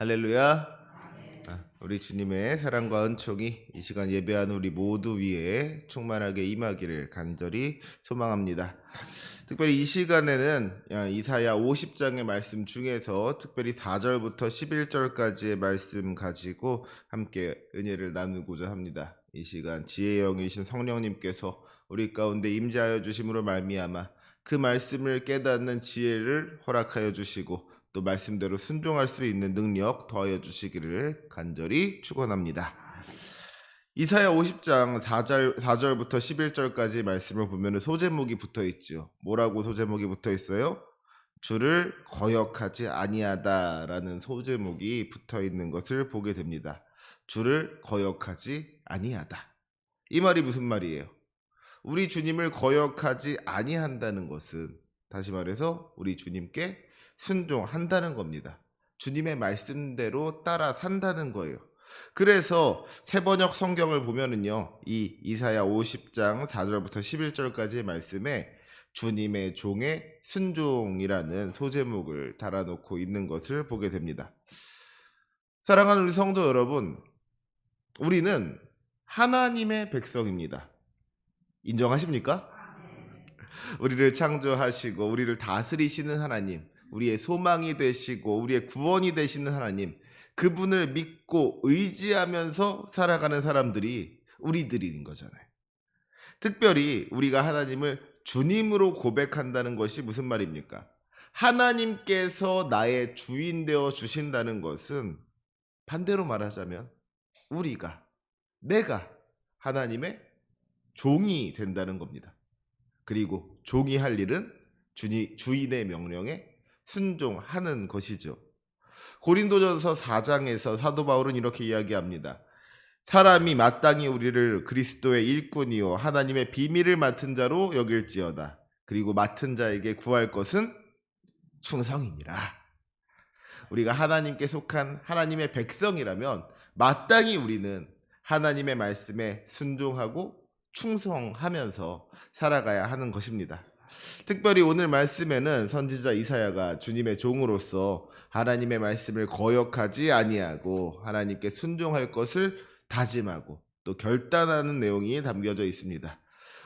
할렐루야. 우리 주님의 사랑과 은총이 이 시간 예배하는 우리 모두 위에 충만하게 임하기를 간절히 소망합니다. 특별히 이 시간에는 이사야 50장의 말씀 중에서 특별히 4절부터 11절까지의 말씀 가지고 함께 은혜를 나누고자 합니다. 이 시간 지혜의 영이신 성령님께서 우리 가운데 임재하여 주심으로 말미암아 그 말씀을 깨닫는 지혜를 허락하여 주시고 또 말씀대로 순종할 수 있는 능력 더하여 주시기를 간절히 축원합니다. 이사야 50장 4절부터 11절까지 말씀을 보면 소제목이 붙어 있죠. 뭐라고 소제목이 붙어 있어요? 주를 거역하지 아니하다라는 소제목이 붙어 있는 것을 보게 됩니다. 주를 거역하지 아니하다. 이 말이 무슨 말이에요? 우리 주님을 거역하지 아니한다는 것은 다시 말해서 우리 주님께 순종한다는 겁니다. 주님의 말씀대로 따라 산다는 거예요. 그래서 새번역 성경을 보면은요, 이 이사야 50장 4절부터 11절까지의 말씀에 주님의 종의 순종이라는 소제목을 달아놓고 있는 것을 보게 됩니다. 사랑하는 우리 성도 여러분, 우리는 하나님의 백성입니다. 인정하십니까? 우리를 창조하시고 우리를 다스리시는 하나님, 우리의 소망이 되시고 우리의 구원이 되시는 하나님, 그분을 믿고 의지하면서 살아가는 사람들이 우리들인 거잖아요. 특별히 우리가 하나님을 주님으로 고백한다는 것이 무슨 말입니까? 하나님께서 나의 주인 되어 주신다는 것은 반대로 말하자면 내가 하나님의 종이 된다는 겁니다. 그리고 종이 할 일은 주인의 명령에 순종하는 것이죠. 고린도전서 4장에서 사도 바울은 이렇게 이야기합니다. 사람이 마땅히 우리를 그리스도의 일꾼이요 하나님의 비밀을 맡은 자로 여길지어다. 그리고 맡은 자에게 구할 것은 충성이니라. 우리가 하나님께 속한 하나님의 백성이라면 마땅히 우리는 하나님의 말씀에 순종하고 충성하면서 살아가야 하는 것입니다. 특별히 오늘 말씀에는 선지자 이사야가 주님의 종으로서 하나님의 말씀을 거역하지 아니하고 하나님께 순종할 것을 다짐하고 또 결단하는 내용이 담겨져 있습니다.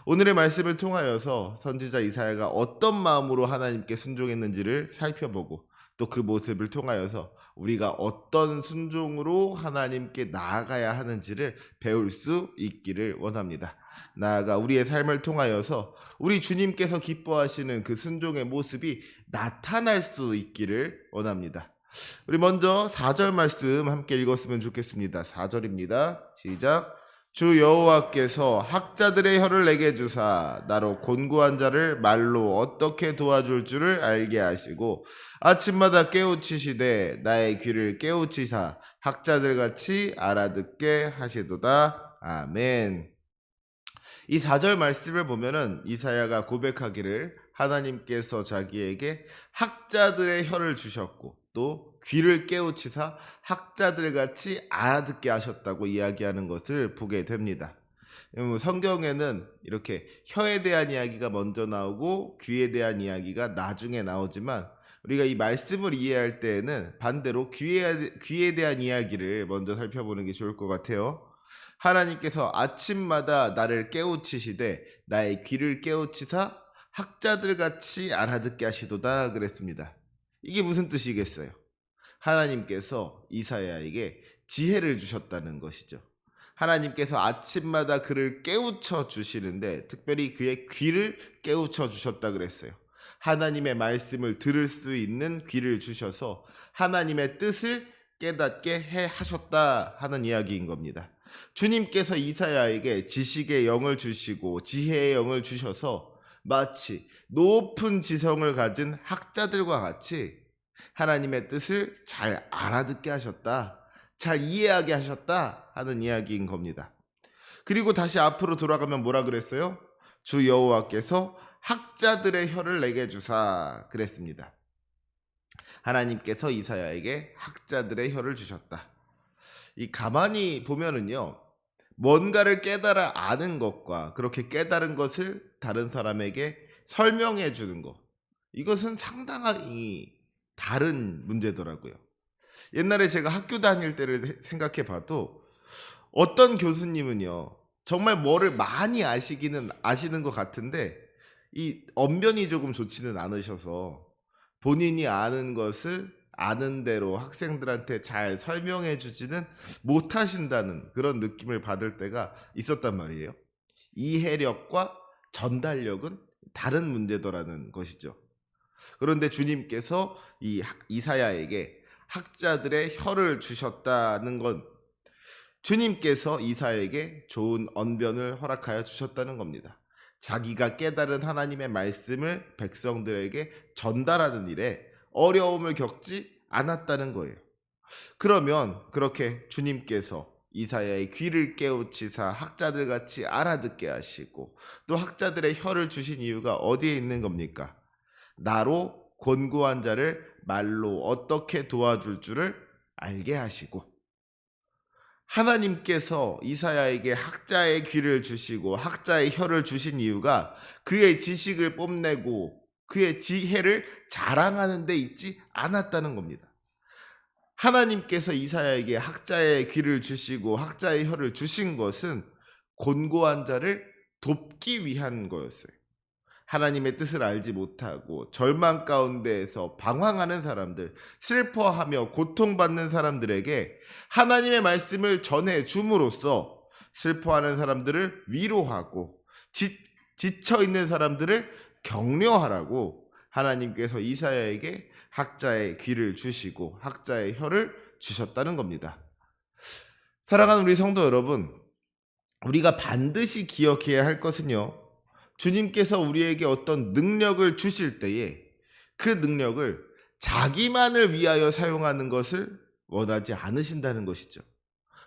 오늘의 말씀을 통하여서 선지자 이사야가 어떤 마음으로 하나님께 순종했는지를 살펴보고 또 그 모습을 통하여서 우리가 어떤 순종으로 하나님께 나아가야 하는지를 배울 수 있기를 원합니다. 나아가 우리의 삶을 통하여서 우리 주님께서 기뻐하시는 그 순종의 모습이 나타날 수 있기를 원합니다. 우리 먼저 4절 말씀 함께 읽었으면 좋겠습니다. 4절입니다. 시작. 주 여호와께서 학자들의 혀를 내게 주사 나로 곤고한 자를 말로 어떻게 도와줄 줄을 알게 하시고 아침마다 깨우치시되 나의 귀를 깨우치사 학자들같이 알아듣게 하시도다. 아멘. 이 4절 말씀을 보면은 이사야가 고백하기를 하나님께서 자기에게 학자들의 혀를 주셨고 또 귀를 깨우치사 학자들같이 알아듣게 하셨다고 이야기하는 것을 보게 됩니다. 성경에는 이렇게 혀에 대한 이야기가 먼저 나오고 귀에 대한 이야기가 나중에 나오지만 우리가 이 말씀을 이해할 때에는 반대로 귀에 대한 이야기를 먼저 살펴보는 게 좋을 것 같아요. 하나님께서 아침마다 나를 깨우치시되 나의 귀를 깨우치사 학자들같이 알아듣게 하시도다 그랬습니다. 이게 무슨 뜻이겠어요? 하나님께서 이사야에게 지혜를 주셨다는 것이죠. 하나님께서 아침마다 그를 깨우쳐 주시는데 특별히 그의 귀를 깨우쳐 주셨다 그랬어요. 하나님의 말씀을 들을 수 있는 귀를 주셔서 하나님의 뜻을 깨닫게 해 하셨다 하는 이야기인 겁니다. 주님께서 이사야에게 지식의 영을 주시고 지혜의 영을 주셔서 마치 높은 지성을 가진 학자들과 같이 하나님의 뜻을 잘 알아듣게 하셨다, 잘 이해하게 하셨다 하는 이야기인 겁니다. 그리고 다시 앞으로 돌아가면 뭐라 그랬어요? 주 여호와께서 학자들의 혀를 내게 주사 그랬습니다. 하나님께서 이사야에게 학자들의 혀를 주셨다. 이 가만히 보면은요, 뭔가를 깨달아 아는 것과 그렇게 깨달은 것을 다른 사람에게 설명해 주는 것, 이것은 상당히 다른 문제더라고요. 옛날에 제가 학교 다닐 때를 생각해 봐도 어떤 교수님은요, 정말 뭐를 많이 아시는 것 같은데 이 언변이 조금 좋지는 않으셔서 본인이 아는 것을 아는 대로 학생들한테 잘 설명해 주지는 못하신다는 그런 느낌을 받을 때가 있었단 말이에요. 이해력과 전달력은 다른 문제더라는 것이죠. 그런데 주님께서 이 이사야에게 학자들의 혀를 주셨다는 건 주님께서 이사야에게 좋은 언변을 허락하여 주셨다는 겁니다. 자기가 깨달은 하나님의 말씀을 백성들에게 전달하는 일에 어려움을 겪지 않았다는 거예요. 그러면 그렇게 주님께서 이사야의 귀를 깨우치사 학자들 같이 알아듣게 하시고 또 학자들의 혀를 주신 이유가 어디에 있는 겁니까? 나로 권고한 자를 말로 어떻게 도와줄 줄을 알게 하시고, 하나님께서 이사야에게 학자의 귀를 주시고 학자의 혀를 주신 이유가 그의 지식을 뽐내고 그의 지혜를 자랑하는 데 있지 않았다는 겁니다. 하나님께서 이사야에게 학자의 귀를 주시고 학자의 혀를 주신 것은 곤고한 자를 돕기 위한 거였어요. 하나님의 뜻을 알지 못하고 절망 가운데에서 방황하는 사람들, 슬퍼하며 고통받는 사람들에게 하나님의 말씀을 전해 줌으로써 슬퍼하는 사람들을 위로하고 지쳐 있는 사람들을 격려하라고 하나님께서 이사야에게 학자의 귀를 주시고 학자의 혀를 주셨다는 겁니다. 사랑하는 우리 성도 여러분, 우리가 반드시 기억해야 할 것은요, 주님께서 우리에게 어떤 능력을 주실 때에 그 능력을 자기만을 위하여 사용하는 것을 원하지 않으신다는 것이죠.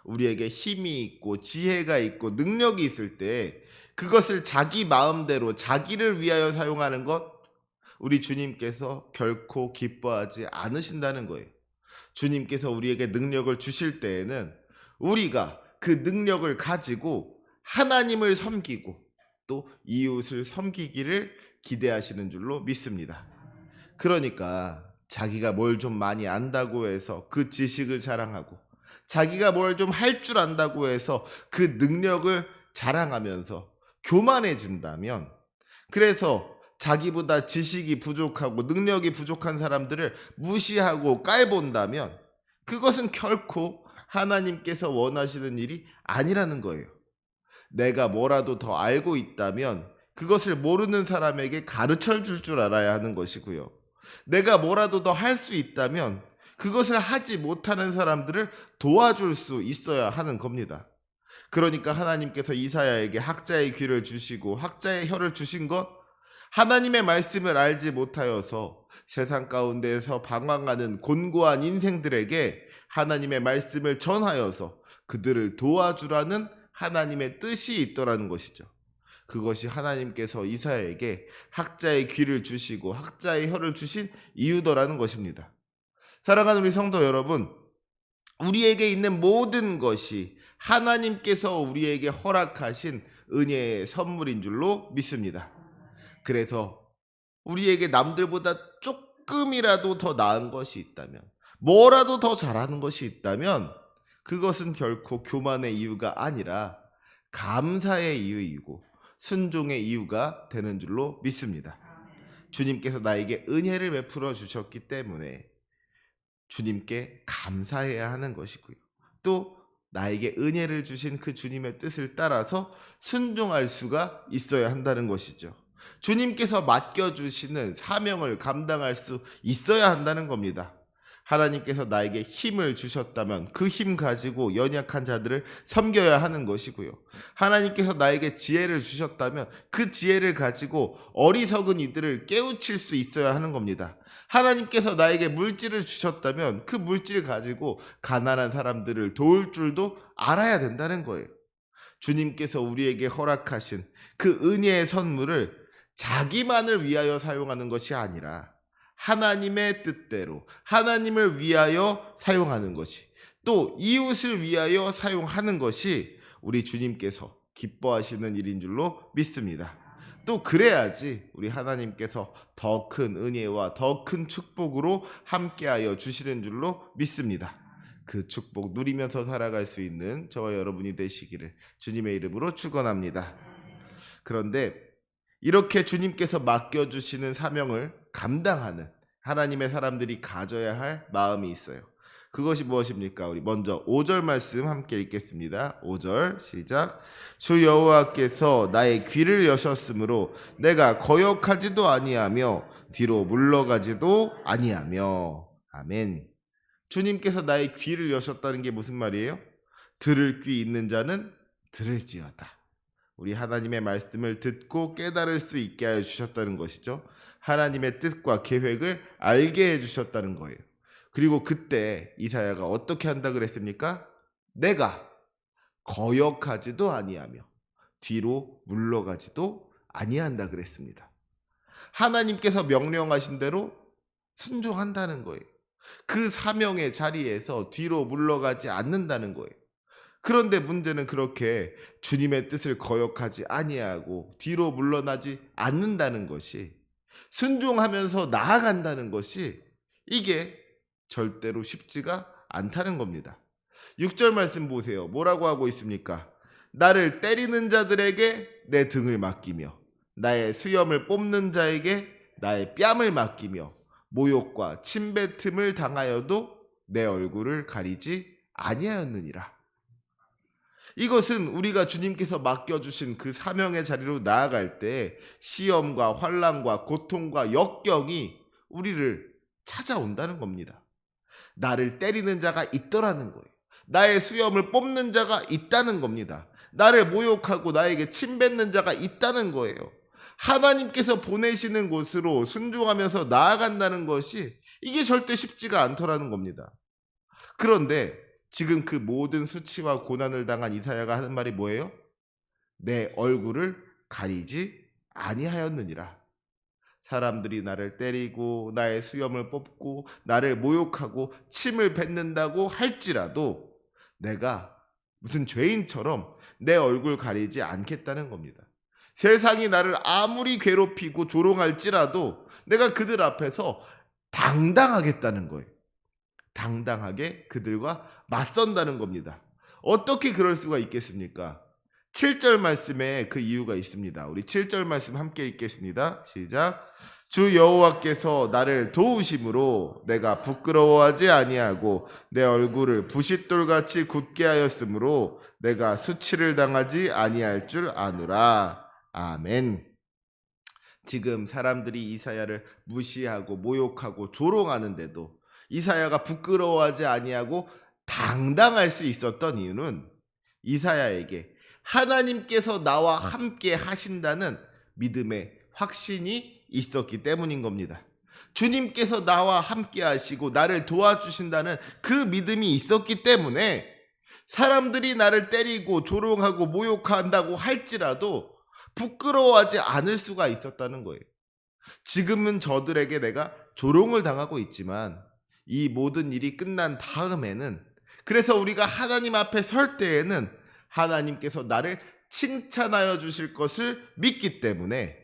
우리에게 힘이 있고 지혜가 있고 능력이 있을 때 그것을 자기 마음대로 자기를 위하여 사용하는 것, 우리 주님께서 결코 기뻐하지 않으신다는 거예요. 주님께서 우리에게 능력을 주실 때에는 우리가 그 능력을 가지고 하나님을 섬기고 또 이웃을 섬기기를 기대하시는 줄로 믿습니다. 그러니까 자기가 뭘 좀 많이 안다고 해서 그 지식을 자랑하고 자기가 뭘 좀 할 줄 안다고 해서 그 능력을 자랑하면서 교만해진다면, 그래서 자기보다 지식이 부족하고 능력이 부족한 사람들을 무시하고 깔본다면 그것은 결코 하나님께서 원하시는 일이 아니라는 거예요. 내가 뭐라도 더 알고 있다면 그것을 모르는 사람에게 가르쳐 줄 줄 알아야 하는 것이고요. 내가 뭐라도 더 할 수 있다면 그것을 하지 못하는 사람들을 도와줄 수 있어야 하는 겁니다. 그러니까 하나님께서 이사야에게 학자의 귀를 주시고 학자의 혀를 주신 것, 하나님의 말씀을 알지 못하여서 세상 가운데에서 방황하는 곤고한 인생들에게 하나님의 말씀을 전하여서 그들을 도와주라는 하나님의 뜻이 있더라는 것이죠. 그것이 하나님께서 이사야에게 학자의 귀를 주시고 학자의 혀를 주신 이유더라는 것입니다. 사랑하는 우리 성도 여러분, 우리에게 있는 모든 것이 하나님께서 우리에게 허락하신 은혜의 선물인 줄로 믿습니다. 그래서 우리에게 남들보다 조금이라도 더 나은 것이 있다면, 뭐라도 더 잘하는 것이 있다면 그것은 결코 교만의 이유가 아니라 감사의 이유이고 순종의 이유가 되는 줄로 믿습니다. 주님께서 나에게 은혜를 베풀어 주셨기 때문에 주님께 감사해야 하는 것이고요. 또 나에게 은혜를 주신 그 주님의 뜻을 따라서 순종할 수가 있어야 한다는 것이죠. 주님께서 맡겨주시는 사명을 감당할 수 있어야 한다는 겁니다. 하나님께서 나에게 힘을 주셨다면 그 힘 가지고 연약한 자들을 섬겨야 하는 것이고요. 하나님께서 나에게 지혜를 주셨다면 그 지혜를 가지고 어리석은 이들을 깨우칠 수 있어야 하는 겁니다. 하나님께서 나에게 물질을 주셨다면 그 물질을 가지고 가난한 사람들을 도울 줄도 알아야 된다는 거예요. 주님께서 우리에게 허락하신 그 은혜의 선물을 자기만을 위하여 사용하는 것이 아니라 하나님의 뜻대로 하나님을 위하여 사용하는 것이, 또 이웃을 위하여 사용하는 것이 우리 주님께서 기뻐하시는 일인 줄로 믿습니다. 또 그래야지 우리 하나님께서 더 큰 은혜와 더 큰 축복으로 함께하여 주시는 줄로 믿습니다. 그 축복 누리면서 살아갈 수 있는 저와 여러분이 되시기를 주님의 이름으로 축원합니다. 그런데 이렇게 주님께서 맡겨주시는 사명을 감당하는 하나님의 사람들이 가져야 할 마음이 있어요. 그것이 무엇입니까? 우리 먼저 5절 말씀 함께 읽겠습니다. 5절 시작. 주 여호와께서 나의 귀를 여셨으므로 내가 거역하지도 아니하며 뒤로 물러가지도 아니하며. 아멘. 주님께서 나의 귀를 여셨다는 게 무슨 말이에요? 들을 귀 있는 자는 들을지어다. 우리 하나님의 말씀을 듣고 깨달을 수 있게 하여 주셨다는 것이죠. 하나님의 뜻과 계획을 알게 해 주셨다는 거예요. 그리고 그때 이사야가 어떻게 한다 그랬습니까? 내가 거역하지도 아니하며 뒤로 물러가지도 아니한다 그랬습니다. 하나님께서 명령하신 대로 순종한다는 거예요. 그 사명의 자리에서 뒤로 물러가지 않는다는 거예요. 그런데 문제는 그렇게 주님의 뜻을 거역하지 아니하고 뒤로 물러나지 않는다는 것이, 순종하면서 나아간다는 것이, 이게 절대로 쉽지가 않다는 겁니다. 6절 말씀 보세요. 뭐라고 하고 있습니까? 나를 때리는 자들에게 내 등을 맡기며 나의 수염을 뽑는 자에게 나의 뺨을 맡기며 모욕과 침뱉음을 당하여도 내 얼굴을 가리지 아니하였느니라. 이것은 우리가 주님께서 맡겨주신 그 사명의 자리로 나아갈 때 시험과 환난과 고통과 역경이 우리를 찾아온다는 겁니다. 나를 때리는 자가 있더라는 거예요. 나의 수염을 뽑는 자가 있다는 겁니다. 나를 모욕하고 나에게 침뱉는 자가 있다는 거예요. 하나님께서 보내시는 곳으로 순종하면서 나아간다는 것이, 이게 절대 쉽지가 않더라는 겁니다. 그런데 지금 그 모든 수치와 고난을 당한 이사야가 하는 말이 뭐예요? 내 얼굴을 가리지 아니하였느니라. 사람들이 나를 때리고 나의 수염을 뽑고 나를 모욕하고 침을 뱉는다고 할지라도 내가 무슨 죄인처럼 내 얼굴 가리지 않겠다는 겁니다. 세상이 나를 아무리 괴롭히고 조롱할지라도 내가 그들 앞에서 당당하겠다는 거예요. 당당하게 그들과 맞선다는 겁니다. 어떻게 그럴 수가 있겠습니까? 7절 말씀에 그 이유가 있습니다. 우리 7절 말씀 함께 읽겠습니다. 시작. 주 여호와께서 나를 도우심으로 내가 부끄러워하지 아니하고 내 얼굴을 부싯돌같이 굳게 하였으므로 내가 수치를 당하지 아니할 줄 아노라. 아멘. 지금 사람들이 이사야를 무시하고 모욕하고 조롱하는데도 이사야가 부끄러워하지 아니하고 당당할 수 있었던 이유는 이사야에게 하나님께서 나와 함께 하신다는 믿음의 확신이 있었기 때문인 겁니다. 주님께서 나와 함께 하시고 나를 도와주신다는 그 믿음이 있었기 때문에 사람들이 나를 때리고 조롱하고 모욕한다고 할지라도 부끄러워하지 않을 수가 있었다는 거예요. 지금은 저들에게 내가 조롱을 당하고 있지만 이 모든 일이 끝난 다음에는, 그래서 우리가 하나님 앞에 설 때에는 하나님께서 나를 칭찬하여 주실 것을 믿기 때문에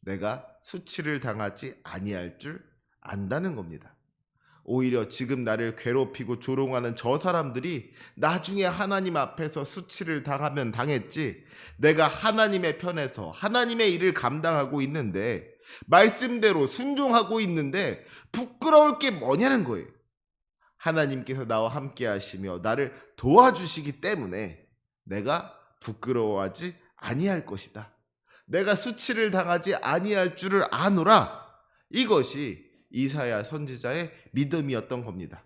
내가 수치를 당하지 아니할 줄 안다는 겁니다. 오히려 지금 나를 괴롭히고 조롱하는 저 사람들이 나중에 하나님 앞에서 수치를 당하면 당했지, 내가 하나님의 편에서 하나님의 일을 감당하고 있는데, 말씀대로 순종하고 있는데 부끄러울 게 뭐냐는 거예요. 하나님께서 나와 함께 하시며 나를 도와주시기 때문에 내가 부끄러워하지 아니할 것이다. 내가 수치를 당하지 아니할 줄을 아노라. 이것이 이사야 선지자의 믿음이었던 겁니다.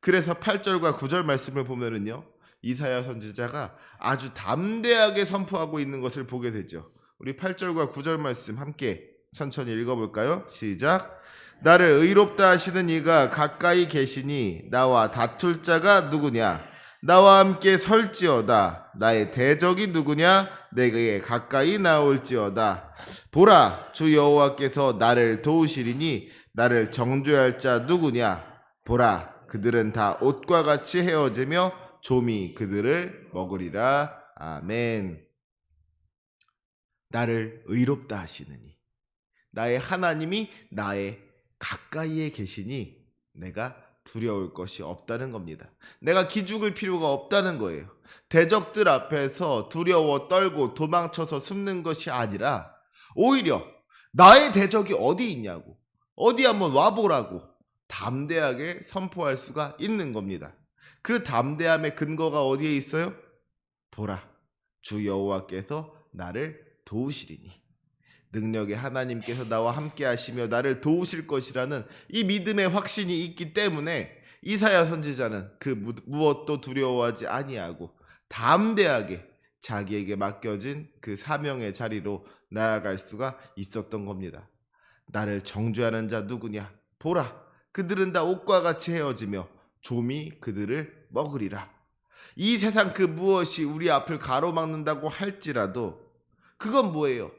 그래서 8절과 9절 말씀을 보면은요, 이사야 선지자가 아주 담대하게 선포하고 있는 것을 보게 되죠. 우리 8절과 9절 말씀 함께 천천히 읽어볼까요? 시작. 나를 의롭다 하시는 이가 가까이 계시니 나와 다툴 자가 누구냐? 나와 함께 설지어다. 나의 대적이 누구냐? 내게 가까이 나올지어다. 보라, 주 여호와께서 나를 도우시리니 나를 정죄할 자 누구냐? 보라, 그들은 다 옷과 같이 헤어지며 좀이 그들을 먹으리라. 아멘. 나를 의롭다 하시느니 나의 하나님이 나의 가까이에 계시니 내가 두려울 것이 없다는 겁니다. 내가 기죽을 필요가 없다는 거예요. 대적들 앞에서 두려워 떨고 도망쳐서 숨는 것이 아니라 오히려 나의 대적이 어디 있냐고, 어디 한번 와보라고 담대하게 선포할 수가 있는 겁니다. 그 담대함의 근거가 어디에 있어요? 보라, 주 여호와께서 나를 도우시리니 능력의 하나님께서 나와 함께 하시며 나를 도우실 것이라는 이 믿음의 확신이 있기 때문에 이사야 선지자는 그 무엇도 두려워하지 아니하고 담대하게 자기에게 맡겨진 그 사명의 자리로 나아갈 수가 있었던 겁니다. 나를 정죄하는 자 누구냐? 보라, 그들은 다 옥과 같이 헤어지며 좀이 그들을 먹으리라. 이 세상 그 무엇이 우리 앞을 가로막는다고 할지라도 그건 뭐예요?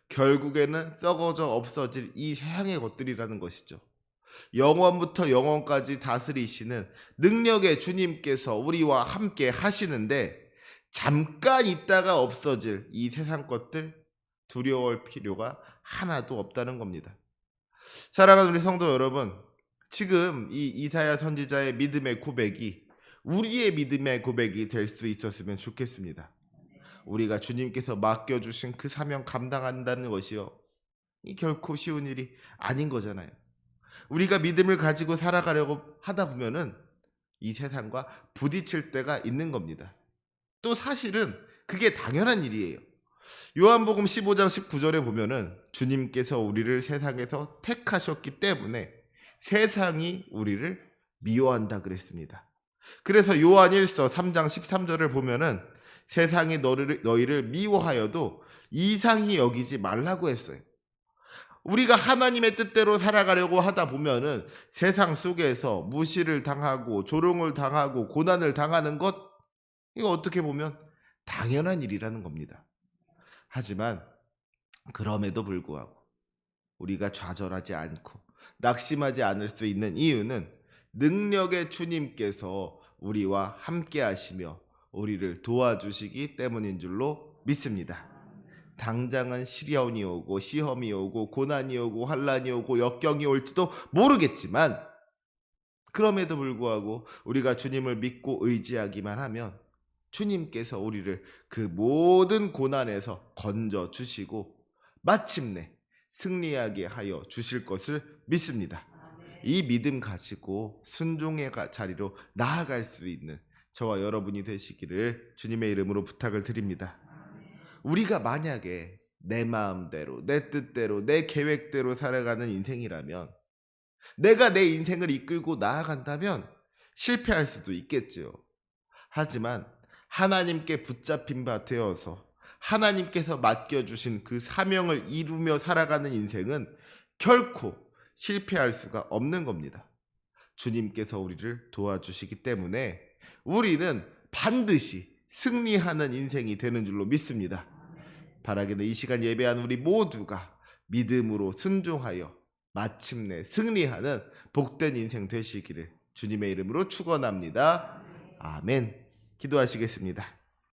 결국에는 썩어져 없어질 이 세상의 것들이라는 것이죠. 영원부터 영원까지 다스리시는 능력의 주님께서 우리와 함께 하시는데 잠깐 있다가 없어질 이 세상 것들 두려워할 필요가 하나도 없다는 겁니다. 사랑하는 우리 성도 여러분, 지금 이 이사야 선지자의 믿음의 고백이 우리의 믿음의 고백이 될 수 있었으면 좋겠습니다. 우리가 주님께서 맡겨주신 그 사명 감당한다는 것이요, 이 결코 쉬운 일이 아닌 거잖아요. 우리가 믿음을 가지고 살아가려고 하다 보면은 이 세상과 부딪힐 때가 있는 겁니다. 또 사실은 그게 당연한 일이에요. 요한복음 15장 19절에 보면은 주님께서 우리를 세상에서 택하셨기 때문에 세상이 우리를 미워한다 그랬습니다. 그래서 요한 1서 3장 13절을 보면은 세상이 너희를 미워하여도 이상히 여기지 말라고 했어요. 우리가 하나님의 뜻대로 살아가려고 하다 보면은 세상 속에서 무시를 당하고 조롱을 당하고 고난을 당하는 것, 이거 어떻게 보면 당연한 일이라는 겁니다. 하지만 그럼에도 불구하고 우리가 좌절하지 않고 낙심하지 않을 수 있는 이유는 능력의 주님께서 우리와 함께 하시며 우리를 도와주시기 때문인 줄로 믿습니다. 당장은 시련이 오고 시험이 오고 고난이 오고 환난이 오고 역경이 올지도 모르겠지만 그럼에도 불구하고 우리가 주님을 믿고 의지하기만 하면 주님께서 우리를 그 모든 고난에서 건져 주시고 마침내 승리하게 하여 주실 것을 믿습니다. 이 믿음 가지고 순종의 자리로 나아갈 수 있는 저와 여러분이 되시기를 주님의 이름으로 부탁을 드립니다. 우리가 만약에 내 마음대로, 내 뜻대로, 내 계획대로 살아가는 인생이라면, 내가 내 인생을 이끌고 나아간다면 실패할 수도 있겠죠. 하지만 하나님께 붙잡힌 바 되어서 하나님께서 맡겨주신 그 사명을 이루며 살아가는 인생은 결코 실패할 수가 없는 겁니다. 주님께서 우리를 도와주시기 때문에 우리는 반드시 승리하는 인생이 되는 줄로 믿습니다. 바라기는 이 시간 예배하는 우리 모두가 믿음으로 순종하여 마침내 승리하는 복된 인생 되시기를 주님의 이름으로 축원합니다. 아멘. 기도하시겠습니다.